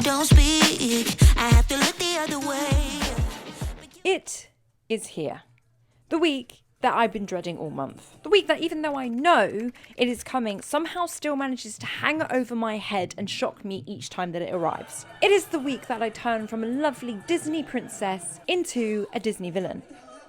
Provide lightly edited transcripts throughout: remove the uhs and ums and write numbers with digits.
don't speak. I have to look the other way. It is here. The week that I've been dreading all month. The week that, even though I know it is coming, somehow still manages to hang over my head and shock me each time that it arrives. It is the week that I turn from a lovely Disney princess into a Disney villain.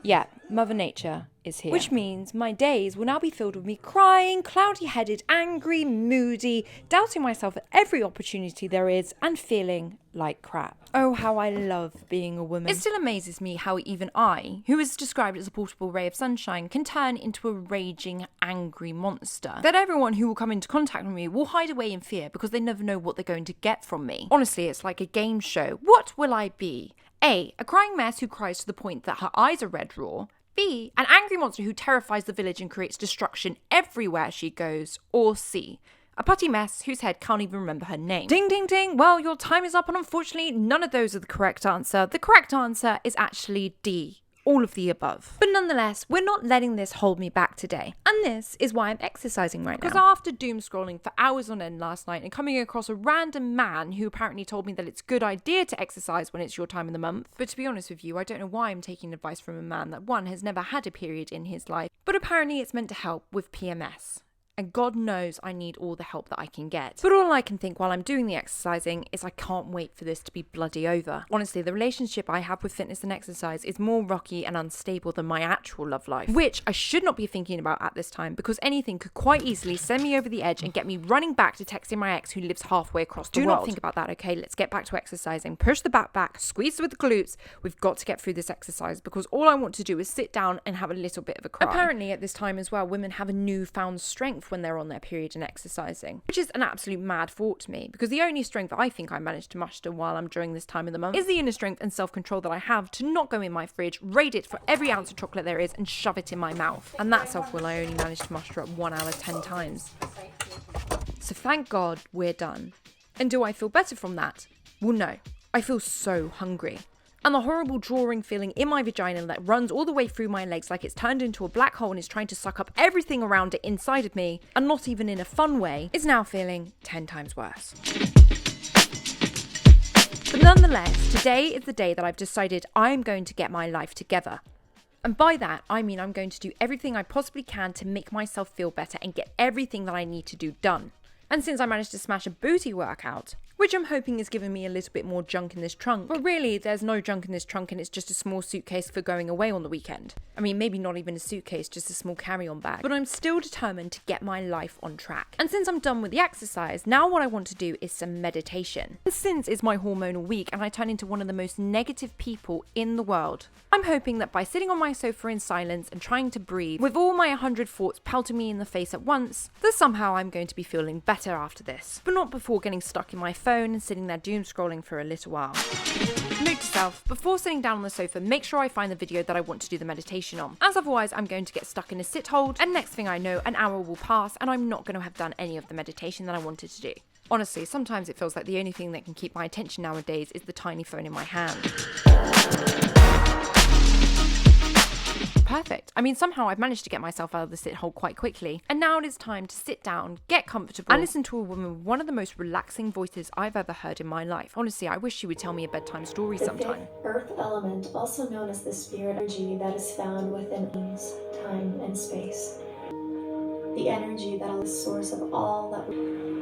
Yeah, Mother Nature is here. Which means my days will now be filled with me crying, cloudy-headed, angry, moody, doubting myself at every opportunity there is, and feeling like crap. Oh, how I love being a woman. It still amazes me how even I, who is described as a portable ray of sunshine, can turn into a raging, angry monster. That everyone who will come into contact with me will hide away in fear because they never know what they're going to get from me. Honestly, it's like a game show. What will I be? A crying mess who cries to the point that her eyes are red raw. B, an angry monster who terrifies the village and creates destruction everywhere she goes. Or C, a putty mess whose head can't even remember her name. Ding, ding, ding. Well, your time is up, and unfortunately, none of those are the correct answer. The correct answer is actually D. All of the above. But nonetheless, we're not letting this hold me back today. And this is why I'm exercising right now. Because after doom scrolling for hours on end last night and coming across a random man who apparently told me that it's a good idea to exercise when it's your time of the month. But to be honest with you, I don't know why I'm taking advice from a man that, one, has never had a period in his life, but apparently it's meant to help with PMS. And God knows I need all the help that I can get. But all I can think while I'm doing the exercising is I can't wait for this to be bloody over. Honestly, the relationship I have with fitness and exercise is more rocky and unstable than my actual love life, which I should not be thinking about at this time because anything could quite easily send me over the edge and get me running back to texting my ex who lives halfway across the world. Do not think about that, okay? Let's get back to exercising. Push the back, squeeze with the glutes. We've got to get through this exercise because all I want to do is sit down and have a little bit of a cry. Apparently at this time as well, women have a newfound strength when they're on their period and exercising, which is an absolute mad thought to me because the only strength I think I managed to muster while I'm during this time of the month is the inner strength and self-control that I have to not go in my fridge, raid it for every ounce of chocolate there is and shove it in my mouth. And that self-will I only managed to muster up 1 hour 10 times. So thank God we're done. And do I feel better from that? Well, no. I feel so hungry. And the horrible drawing feeling in my vagina that runs all the way through my legs like it's turned into a black hole and is trying to suck up everything around it inside of me, and not even in a fun way, is now feeling 10 times worse. But nonetheless, today is the day that I've decided I'm going to get my life together. And by that, I mean I'm going to do everything I possibly can to make myself feel better and get everything that I need to do done. And since I managed to smash a booty workout, which I'm hoping is giving me a little bit more junk in this trunk. But really, there's no junk in this trunk and it's just a small suitcase for going away on the weekend. I mean, maybe not even a suitcase, just a small carry-on bag. But I'm still determined to get my life on track. And since I'm done with the exercise, now what I want to do is some meditation. And since it's my hormonal week and I turn into one of the most negative people in the world, I'm hoping that by sitting on my sofa in silence and trying to breathe, with all my 100 thoughts pelting me in the face at once, that somehow I'm going to be feeling better after this. But not before getting stuck in my phone and sitting there doom scrolling for a little while. Note to self, before sitting down on the sofa, make sure I find the video that I want to do the meditation on, as otherwise I'm going to get stuck in a sit hold, and next thing I know, an hour will pass and I'm not going to have done any of the meditation that I wanted to do. Honestly, sometimes it feels like the only thing that can keep my attention nowadays is the tiny phone in my hand. Perfect. I mean, somehow I've managed to get myself out of the sit hole quite quickly. And now it is time to sit down, get comfortable, and listen to a woman with one of the most relaxing voices I've ever heard in my life. Honestly, I wish she would tell me a bedtime story sometime. The fifth earth element, also known as the spirit energy that is found within us, time and space. The energy that is the source of all that we...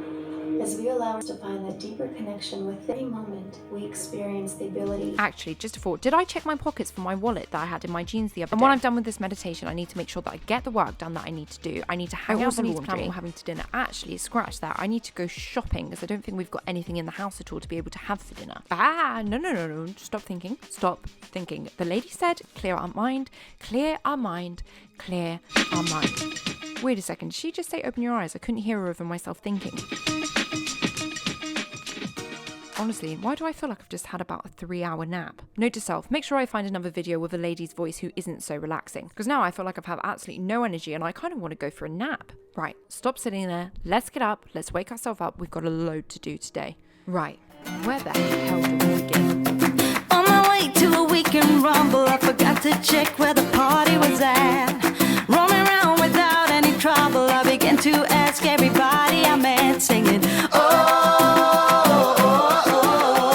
As we allow us to find that deeper connection with any moment, we experience the ability... Actually, just a thought, did I check my pockets for my wallet that I had in my jeans the other day? And when I'm done with this meditation, I need to make sure that I get the work done that I need to do. I need to hang out the laundry. I also need to plan what we're having to dinner. Actually, scratch that. I need to go shopping because I don't think we've got anything in the house at all to be able to have for dinner. No. Stop thinking. The lady said, clear our mind, clear our mind, clear our mind. Wait a second, did she just say open your eyes? I couldn't hear her over myself thinking. Honestly, why do I feel like I've just had about a 3-hour nap? Note to self, make sure I find another video with a lady's voice who isn't so relaxing. Because now I feel like I've had absolutely no energy and I kind of want to go for a nap. Right, stop sitting there. Let's get up. Let's wake ourselves up. We've got a load to do today. Right, where the hell do we begin? On my way to a weekend rumble, I forgot to check where the party was at. Roaming around without any trouble, I began to ask everybody I met, singing, oh, oh, oh, oh.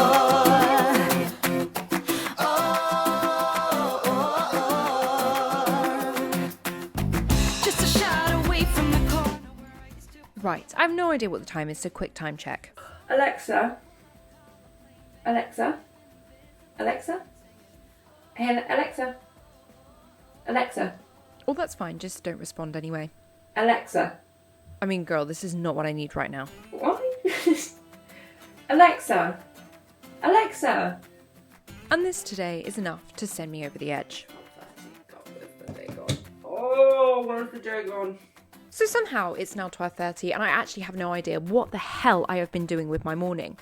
have no idea what the time is, so quick time check. Alexa. Alexa. Alexa. Hey, Alexa. Alexa. Oh, that's fine, just don't respond anyway. Alexa. I mean, girl, this is not what I need right now. What? Alexa. Alexa. And this today is enough to send me over the edge. Oh, where's the day gone? So somehow it's now 12:30 and I actually have no idea what the hell I have been doing with my morning.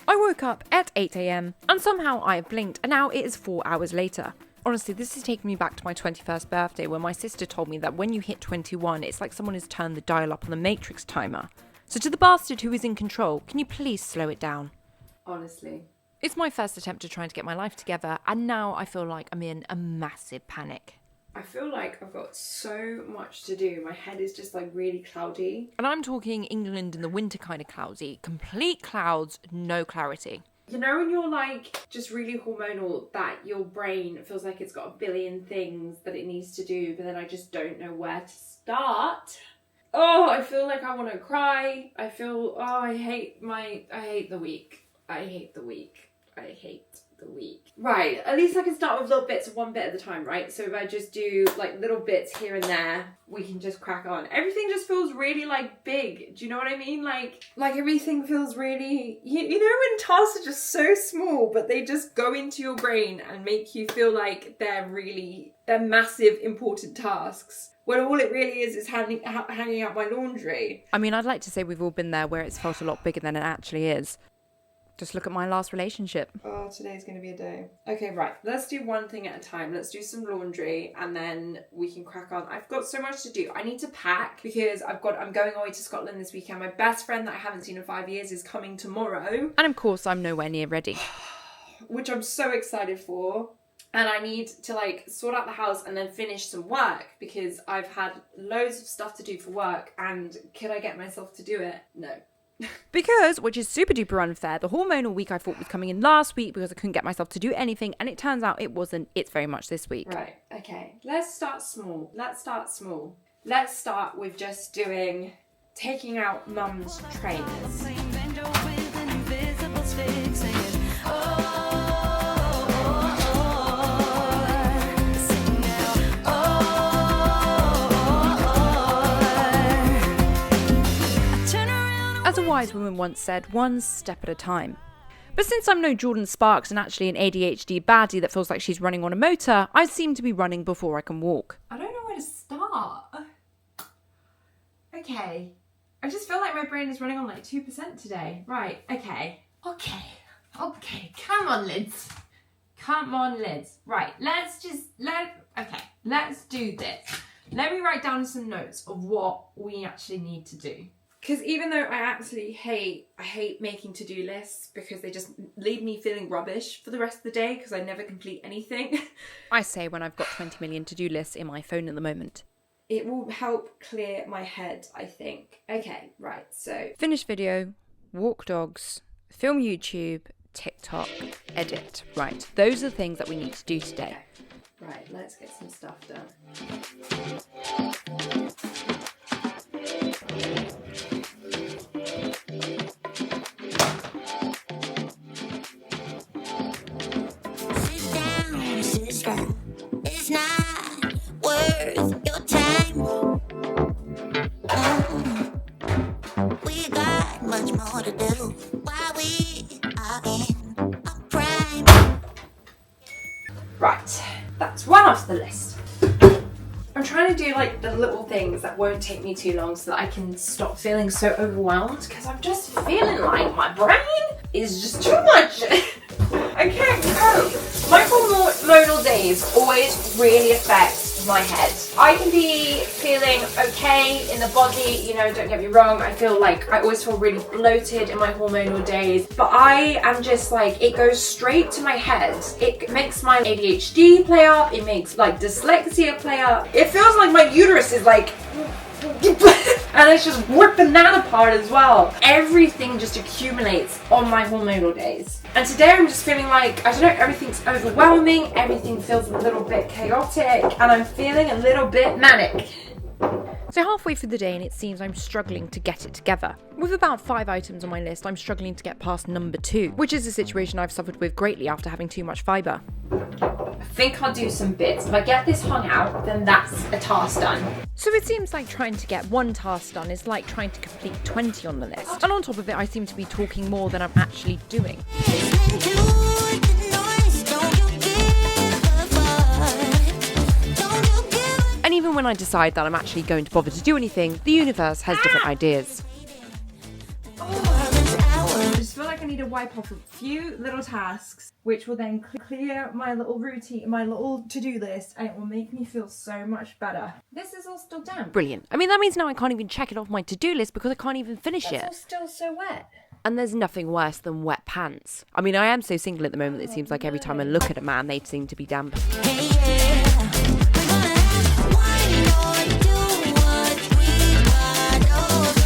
I woke up at 8 a.m. and somehow I have blinked and now it is 4 hours later. Honestly, this is taking me back to my 21st birthday when my sister told me that when you hit 21, it's like someone has turned the dial up on the Matrix timer. So to the bastard who is in control, can you please slow it down? Honestly. It's my first attempt at trying to get my life together and now I feel like I'm in a massive panic. I feel like I've got so much to do. My head is just like really cloudy. And I'm talking England in the winter kind of cloudy. Complete clouds, no clarity. You know when you're like just really hormonal, that your brain feels like it's got a billion things that it needs to do, but then I just don't know where to start. Oh, I feel like I want to cry. I feel, I hate the week. I hate the week. I hate the week. Right, at least I can start with little bits of one bit at a time, right? So if I just do like little bits here and there, we can just crack on. Everything just feels really like big. Do you know what I mean? Like everything feels really, you know when tasks are just so small, but they just go into your brain and make you feel like they're massive, important tasks. When all it really is hanging out my laundry. I mean, I'd like to say we've all been there where it's felt a lot bigger than it actually is. Just look at my last relationship. Oh, today's going to be a day. Okay, right. Let's do one thing at a time. Let's do some laundry and then we can crack on. I've got so much to do. I need to pack because I'm going away to Scotland this weekend. My best friend that I haven't seen in 5 years is coming tomorrow. And of course, I'm nowhere near ready. Which I'm so excited for. And I need to like sort out the house and then finish some work because I've had loads of stuff to do for work and could I get myself to do it? No. Because, which is super duper unfair, the hormonal week I thought was coming in last week because I couldn't get myself to do anything and it turns out it wasn't. It's very much this week. Right, okay. Let's start small. Let's start with just taking out mum's trainers. As a wise woman once said, one step at a time. But since I'm no Jordan Sparks and actually an ADHD baddie that feels like she's running on a motor, I seem to be running before I can walk. I don't know where to start. Okay. I just feel like my brain is running on like 2% today. Right, okay. Okay, come on, Lids. Right, let's do this. Let me write down some notes of what we actually need to do. Because even though I actually hate making to-do lists because they just leave me feeling rubbish for the rest of the day because I never complete anything. I say when I've got 20 million to-do lists in my phone at the moment. It will help clear my head, I think. Okay, right, so. Finish video, walk dogs, film YouTube, TikTok, edit. Right, those are the things that we need to do today. Right, let's get some stuff done. It's not worth your time. We got much more to do while we are in a prime. Right, that's one off the list. I'm trying to do like the little things that won't take me too long so that I can stop feeling so overwhelmed because I'm just feeling like my brain is just too much. I can't cope. My hormonal days always really affect my head. I can be feeling okay in the body, you know, don't get me wrong. I always feel really bloated in my hormonal days, but I am just like, it goes straight to my head. It makes my ADHD play up. It makes like dyslexia play up. It feels like my uterus is like, and it's just ripping that apart as well. Everything just accumulates on my hormonal days. And today I'm just feeling like, I don't know, everything's overwhelming, everything feels a little bit chaotic, and I'm feeling a little bit manic. So halfway through the day and it seems I'm struggling to get it together. With about 5 items on my list, I'm struggling to get past number 2, which is a situation I've suffered with greatly after having too much fibre. I think I'll do some bits. If I get this hung out, then that's a task done. So it seems like trying to get one task done is like trying to complete 20 on the list. And on top of it, I seem to be talking more than I'm actually doing. Listen to the noise, don't you give a fuck. Don't you give And even when I decide that I'm actually going to bother to do anything, the universe has different ideas. I just feel like I need to wipe off a few little tasks, which will then clear my little routine, my little to-do list, and it will make me feel so much better. This is all still damp. Brilliant. I mean, that means now I can't even check it off my to-do list because I can't even finish It's it. all still so wet. And there's nothing worse than wet pants. I mean, I am so single at the moment, it seems like every time I look at a man, they seem to be damp. Hey, yeah. We're gonna have one more, 2 or 3 bottles of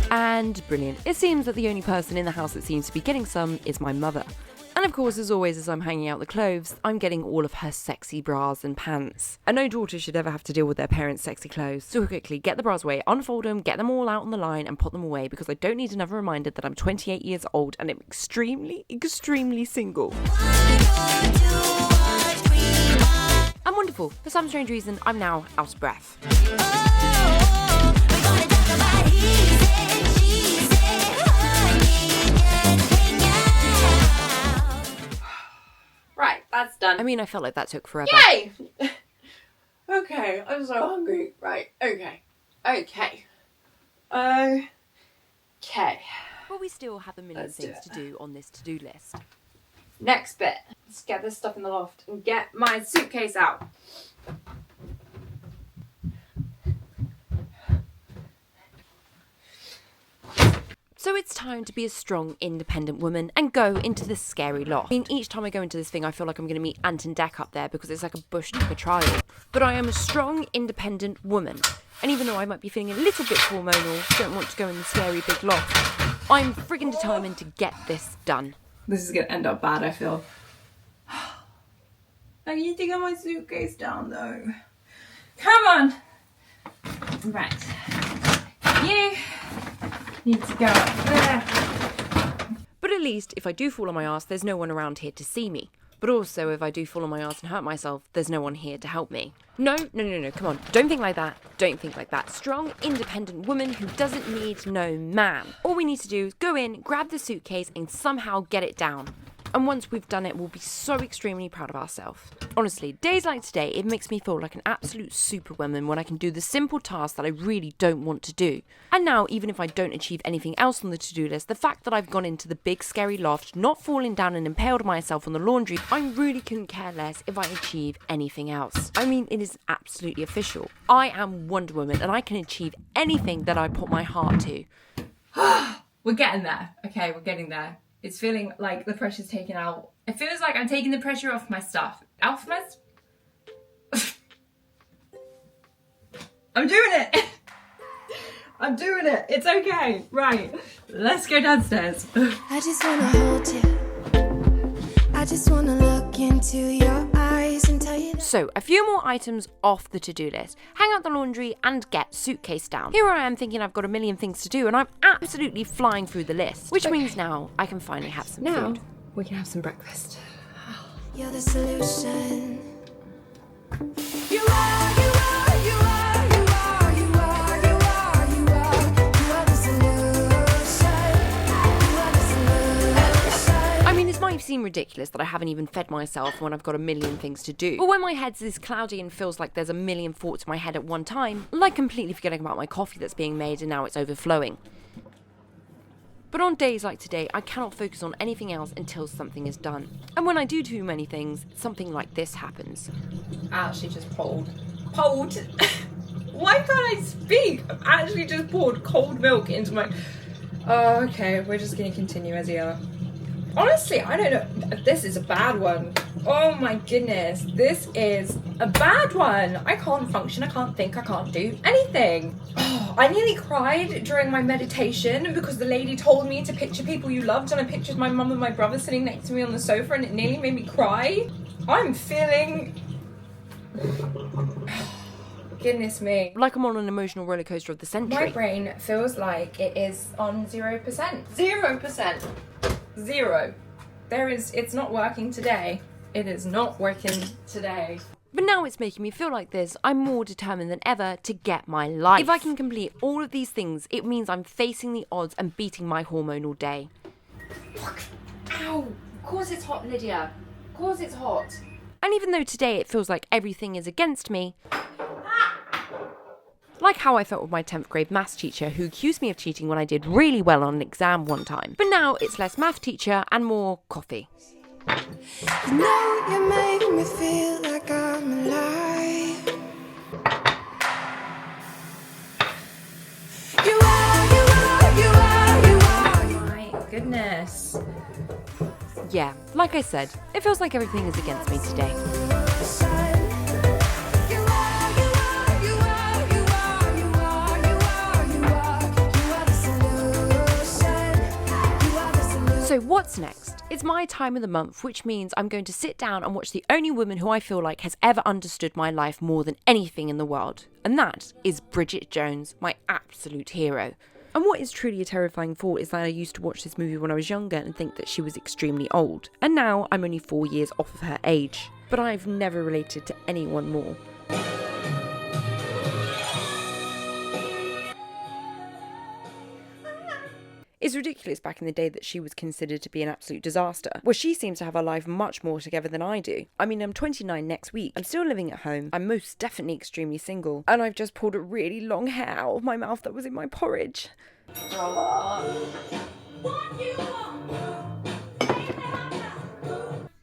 wine. And brilliant. It seems that the only person in the house that seems to be getting some is my mother. And of course, as always, as I'm hanging out the clothes, I'm getting all of her sexy bras and pants. And no daughter should ever have to deal with their parents' sexy clothes. So quickly, get the bras away, unfold them, get them all out on the line and put them away because I don't need another reminder that I'm 28 years old and I'm extremely, extremely single. I'm wonderful. For some strange reason, I'm now out of breath. We're gonna talk about he said, she said, honey, just hang out. Right, that's done. I mean, I felt like that took forever. Yay! Okay, I'm so hungry. Right, okay. But we still have a million Let's do things it. to do on this to-do list. Next bit. Let's get this stuff in the loft and get my suitcase out. So it's time to be a strong, independent woman and go into the scary loft. I mean, each time I go into this thing, I feel like I'm going to meet Ant and Dec up there because it's like a bush took a trial. But I am a strong, independent woman. And even though I might be feeling a little bit hormonal, don't want to go in the scary big loft, I'm friggin' determined to get this done. This is gonna end up bad, I feel. I need to get my suitcase down though. Come on! Right. You need to go up there. But at least, if I do fall on my ass, there's no one around here to see me. But also, if I do fall on my ass and hurt myself, there's no one here to help me. No, come on. Don't think like that. Don't think like that. Strong, independent woman who doesn't need no man. All we need to do is go in, grab the suitcase, and somehow get it down. And once we've done it, we'll be so extremely proud of ourselves. Honestly, days like today, it makes me feel like an absolute superwoman when I can do the simple tasks that I really don't want to do. And now, even if I don't achieve anything else on the to-do list, the fact that I've gone into the big scary loft, not fallen down and impaled myself on the laundry, I really couldn't care less if I achieve anything else. I mean, it is absolutely official. I am Wonder Woman and I can achieve anything that I put my heart to. We're getting there. Okay, we're getting there. It's feeling like the pressure's taken out. It feels like I'm taking the pressure off my stuff. Off my... I'm doing it! I'm doing it! It's okay! Right, let's go downstairs. I just wanna hold you. I just wanna look into your eyes and tell you that. So, a few more items off the to-do list. Hang out the laundry and get suitcase down. Here I am thinking I've got a million things to do and I'm absolutely flying through the list. Which means now I can finally have some Now, food. we can have some breakfast. You're the solution. I mean, this might seem ridiculous that I haven't even fed myself when I've got a million things to do. But when my head's this cloudy and feels like there's a million thoughts in my head at one time, like completely forgetting about my coffee that's being made and now it's overflowing. But on days like today, I cannot focus on anything else until something is done. And when I do too many things, something like this happens. I actually just poured. Why can't I speak? I've actually just poured cold milk into my... Oh, okay, we're just gonna continue as we are. Honestly, I don't know. This is a bad one. Oh my goodness. This is a bad one. I can't function, I can't think, I can't do anything. Oh, I nearly cried during my meditation because the lady told me to picture people you loved and I pictured my mum and my brother sitting next to me on the sofa and it nearly made me cry. I'm feeling... Goodness me. Like I'm on an emotional roller coaster of the century. My brain feels like it is on 0%. 0%. Zero. It's not working today. It is not working today. But now it's making me feel like this. I'm more determined than ever to get my life. If I can complete all of these things, it means I'm facing the odds and beating my hormonal day. Ow! Of course it's hot, Lydia. Of course it's hot. And even though today it feels like everything is against me, like how I felt with my 10th grade maths teacher who accused me of cheating when I did really well on an exam one time. But now it's less math teacher and more coffee. You know you make me feel like I'm alive. You are. My goodness. Yeah, like I said, it feels like everything is against me today. So what's next? It's my time of the month, which means I'm going to sit down and watch the only woman who I feel like has ever understood my life more than anything in the world. And that is Bridget Jones, my absolute hero. And what is truly a terrifying thought is that I used to watch this movie when I was younger and think that she was extremely old. And now I'm only 4 years off of her age. But I've never related to anyone more. It's ridiculous back in the day that she was considered to be an absolute disaster. Well, she seems to have her life much more together than I do. I mean, I'm 29 next week. I'm still living at home. I'm most definitely extremely single. And I've just pulled a really long hair out of my mouth that was in my porridge.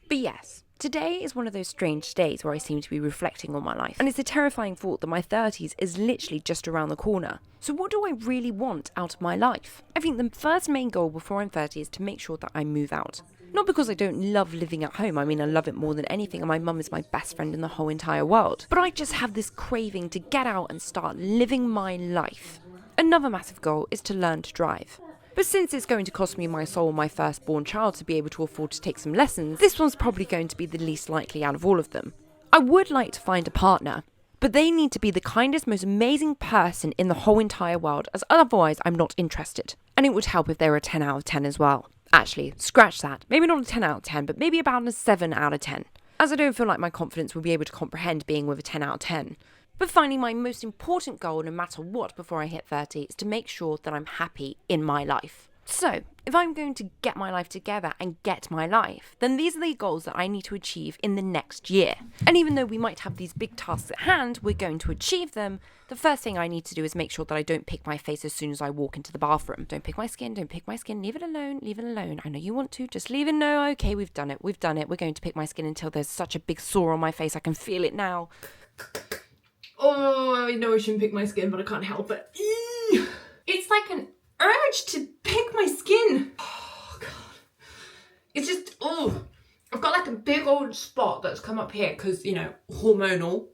But yes, today is one of those strange days where I seem to be reflecting on my life. And it's a terrifying thought that my 30s is literally just around the corner. So what do I really want out of my life? I think the first main goal before I'm 30 is to make sure that I move out. Not because I don't love living at home, I mean I love it more than anything and my mum is my best friend in the whole entire world. But I just have this craving to get out and start living my life. Another massive goal is to learn to drive. But since it's going to cost me my soul and my firstborn child to be able to afford to take some lessons, this one's probably going to be the least likely out of all of them. I would like to find a partner, but they need to be the kindest, most amazing person in the whole entire world, as otherwise I'm not interested. And it would help if they were a 10 out of 10 as well. Actually, scratch that. Maybe not a 10 out of 10, but maybe about a 7 out of 10. As I don't feel like my confidence will be able to comprehend being with a 10 out of 10. But finally, my most important goal, no matter what, before I hit 30, is to make sure that I'm happy in my life. So, if I'm going to get my life together and get my life, then these are the goals that I need to achieve in the next year. And even though we might have these big tasks at hand, we're going to achieve them. The first thing I need to do is make sure that I don't pick my face as soon as I walk into the bathroom. Don't pick my skin, leave it alone, leave it alone. I know you want to, just leave it, no, okay, we've done it. We're going to pick my skin until there's such a big sore on my face, I can feel it now. Oh, I know I shouldn't pick my skin, but I can't help it. It's like an urge to pick my skin. Oh, God. It's just, I've got like a big old spot that's come up here because, you know, hormonal.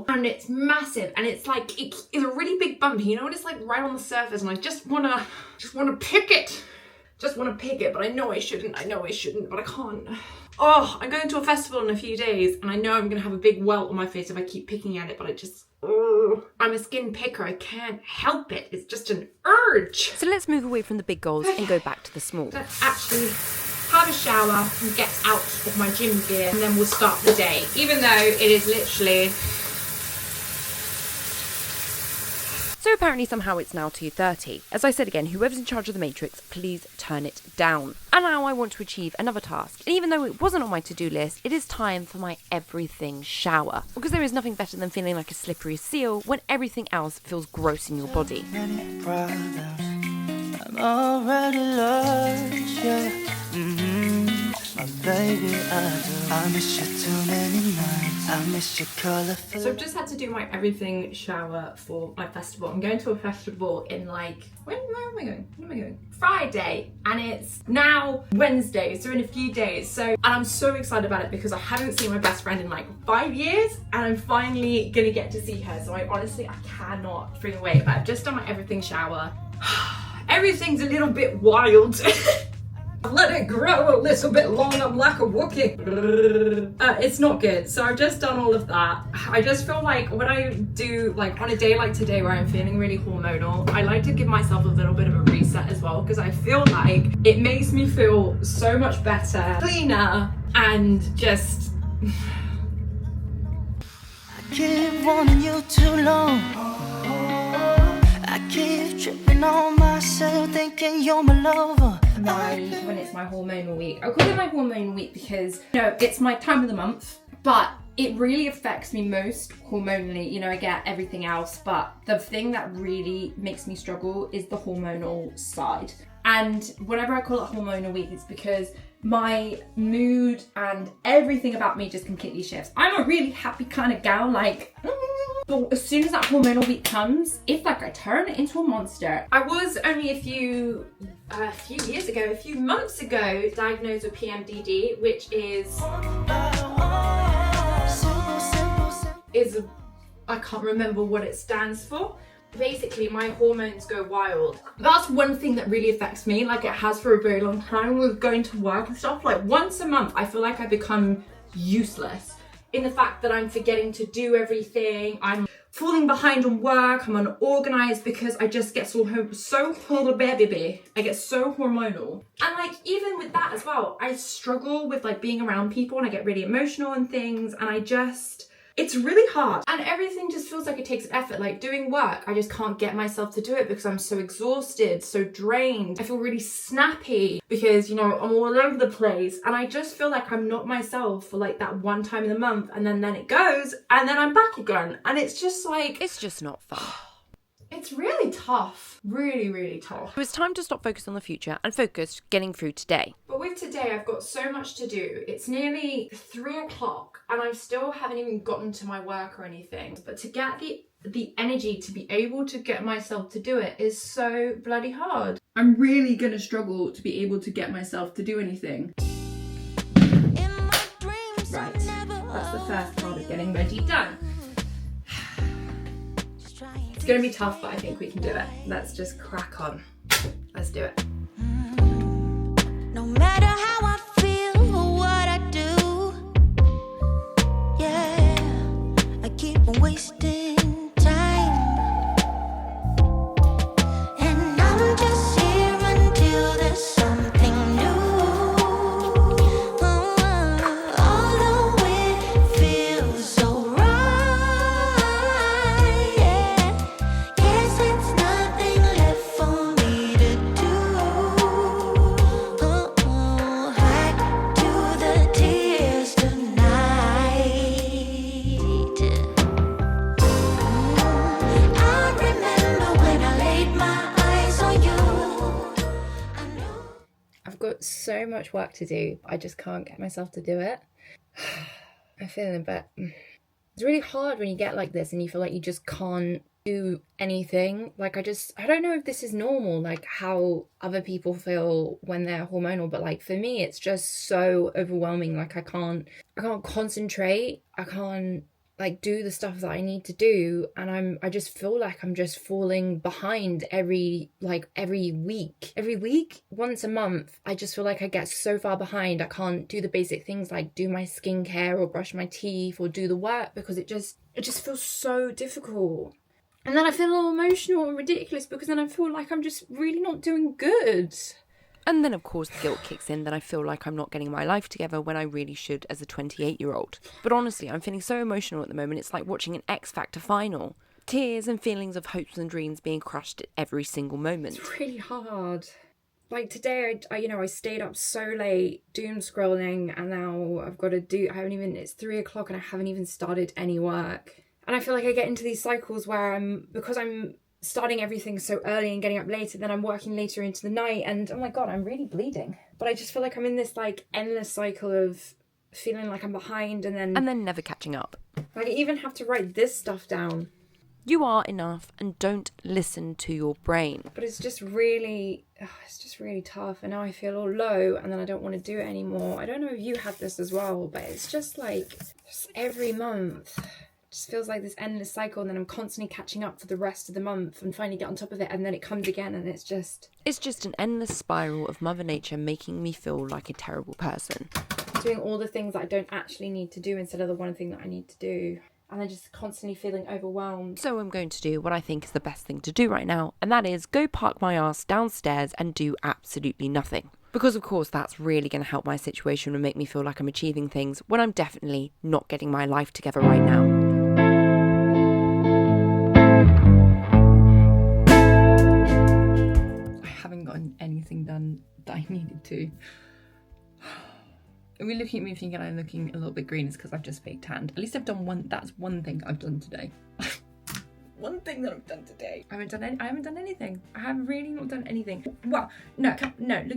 And it's massive and it's like, it's a really big bump. You know what it's like right on the surface and I just want to pick it. Just want to pick it, but I know I shouldn't, but I can't. Oh, I'm going to a festival in a few days and I know I'm going to have a big welt on my face if I keep picking at it, but I'm a skin picker. I can't help it. It's just an urge. So let's move away from the big goals and go back to the small. Let's actually have a shower and get out of my gym gear and then we'll start the day. Even though it is literally... So apparently somehow it's now 2:30. As I said again, whoever's in charge of the Matrix, please turn it down. And now I want to achieve another task. And even though it wasn't on my to-do list, it is time for my everything shower. Because there is nothing better than feeling like a slippery seal when everything else feels gross in your body. Many problems, I'm already lost, yeah. My baby, I miss you too many nights. I miss your colourful. So I've just had to do my everything shower for my festival. I'm going to a festival in like, where am I going? Friday, and it's now Wednesday, so in a few days. So, and I'm so excited about it because I haven't seen my best friend in like 5 years and I'm finally gonna get to see her. So I cannot freaking wait. But I've just done my everything shower. Everything's a little bit wild. Let it grow a little bit longer like a Wookiee. It's not good. So I've just done all of that. I just feel like when I do, like on a day like today where I'm feeling really hormonal, I like to give myself a little bit of a reset as well, because I feel like it makes me feel so much better, cleaner, and just... I keep wanting you too long. I keep tripping on myself, thinking you're my lover. When it's my hormonal week. I call it my hormonal week because, you know, it's my time of the month, but it really affects me most hormonally. You know, I get everything else, but the thing that really makes me struggle is the hormonal side. And whenever I call it hormonal week, it's because my mood and everything about me just completely shifts. I'm a really happy kind of gal, like, but as soon as that hormonal week comes, it's like I turn into a monster. I was only a few months ago, diagnosed with PMDD, which is I can't remember what it stands for. Basically, my hormones go wild. That's one thing that really affects me, like it has for a very long time with going to work and stuff. Like once a month, I feel like I become useless in the fact that I'm forgetting to do everything. I'm falling behind on work. I'm unorganized because I just get so I get so hormonal. And like even with that as well, I struggle with like being around people and I get really emotional and things, and it's really hard, and everything just feels like it takes effort. Like doing work, I just can't get myself to do it because I'm so exhausted, so drained. I feel really snappy because, you know, I'm all over the place, and I just feel like I'm not myself for like that one time in the month, and then it goes, and then I'm back again, and it's just like... It's just not fun. It's really tough. Really, really tough. It was time to stop focusing on the future and focus getting through today. But with today, I've got so much to do. It's nearly 3 o'clock and I still haven't even gotten to my work or anything. But to get the energy to be able to get myself to do it is so bloody hard. I'm really gonna struggle to be able to get myself to do anything. Right, that's the first part of getting ready done. It's gonna be tough, but I think we can do it. Let's just crack on. Let's do it. No matter how I feel or what I do, yeah, I keep on wasting time, and I'm just here until there's something new. Although it feels so right, yeah, guess it's nothing left for me to do. Hide to the tears tonight. I remember when I laid my eyes on you. I knew. I've got so much work to do. I just can't get myself to do it. I'm feeling a bit... It's really hard when you get like this and you feel like you just can't do anything. Like I don't know if this is normal, like how other people feel when they're hormonal, but like for me it's just so overwhelming. Like I can't concentrate. I can't like do the stuff that I need to do, and I just feel like I'm just falling behind every week, once a month. I just feel like I get so far behind. I can't do the basic things like do my skincare or brush my teeth or do the work because it just feels so difficult. And then I feel all emotional and ridiculous because then I feel like I'm just really not doing good. And then, of course, the guilt kicks in that I feel like I'm not getting my life together when I really should as a 28-year-old. But honestly, I'm feeling so emotional at the moment. It's like watching an X Factor final. Tears and feelings of hopes and dreams being crushed at every single moment. It's really hard. Like today, I stayed up so late doom scrolling, and now I've got to do, it's 3 o'clock and I haven't even started any work. And I feel like I get into these cycles where because I'm starting everything so early and getting up later, then I'm working later into the night, and oh my god, I'm really bleeding. But I just feel like I'm in this like endless cycle of feeling like I'm behind and then never catching up. I even have to write this stuff down. You are enough, and don't listen to your brain. But it's just really tough, and now I feel all low and then I don't want to do it anymore. I don't know if you have this as well, but it's just like every month just feels like this endless cycle, and then I'm constantly catching up for the rest of the month and finally get on top of it, and then it comes again, and it's just an endless spiral of Mother Nature making me feel like a terrible person. doing all the things that I don't actually need to do instead of the one thing that I need to do, and then just constantly feeling overwhelmed. So I'm going to do what I think is the best thing to do right now, and that is go park my ass downstairs and do absolutely nothing. Because of course that's really going to help my situation and make me feel like I'm achieving things when I'm definitely not getting my life together right now. I haven't gotten anything done that I needed to. Are we looking at me thinking I'm looking a little bit green? It's because I've just fake tanned. At least I've done one. That's one thing I've done today. One thing that I've done today. I haven't done anything. I have really not done anything. Well, no, look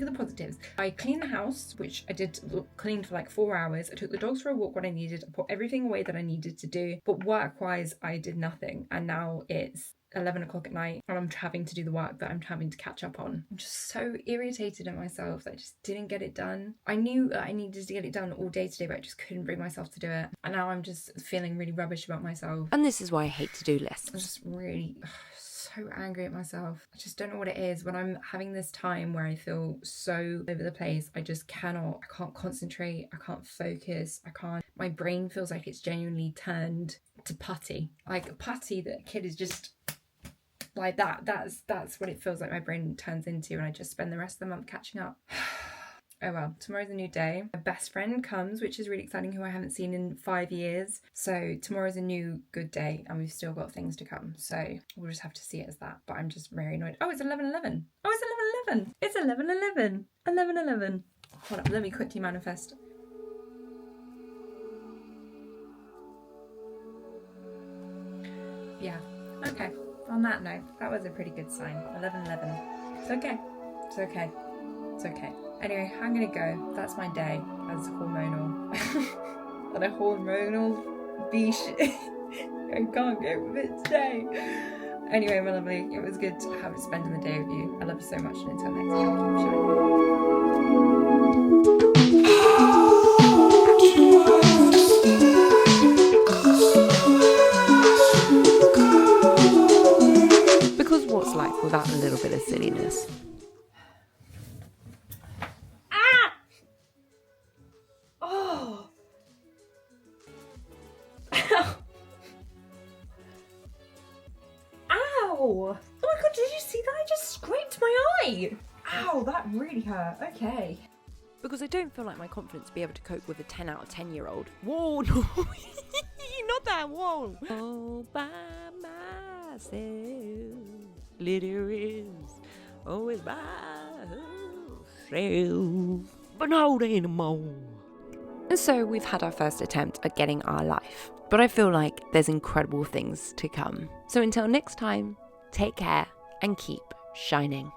at the positives. I cleaned the house, which I did clean for like 4 hours. I took the dogs for a walk when I needed. I put everything away that I needed to do. But work-wise, I did nothing. And now it's 11 o'clock at night and I'm having to do the work that I'm having to catch up on. I'm just so irritated at myself that I just didn't get it done. I knew that I needed to get it done all day today, but I just couldn't bring myself to do it. And now I'm just feeling really rubbish about myself. And this is why I hate to-do lists. I'm just really so angry at myself. I just don't know what it is. When I'm having this time where I feel so over the place, I just cannot. I can't concentrate. I can't focus. My brain feels like it's genuinely turned to putty. Like putty that a kid is just like that. That's what it feels like my brain turns into, and I just spend the rest of the month catching up. Oh well, tomorrow's a new day. My best friend comes, which is really exciting, who I haven't seen in 5 years. So tomorrow's a new good day and we've still got things to come. So we'll just have to see it as that. But I'm just very annoyed. Oh, it's 11:11. Oh, it's 11:11. It's 11:11. 11:11. Hold up, let me quickly manifest. Yeah, okay. On that note, that was a pretty good sign. 11:11. It's okay. It's okay. It's okay. Anyway, I'm gonna go. That's my day as hormonal. And a hormonal beach. I can't go with it today. Anyway, my lovely, it was good to have it spending the day with you. I love you so much, and until next time, keep shining. Because what's life without a little bit of silliness? Oh my god, did you see that? I just scraped my eye. Ow, that really hurt. Okay. Because I don't feel like my confidence to be able to cope with a 10 out of 10 year old. Whoa, no. Not that, whoa. All by myself. Little is always by herself. But not anymore. And so we've had our first attempt at getting our life. But I feel like there's incredible things to come. So until next time, take care and keep shining.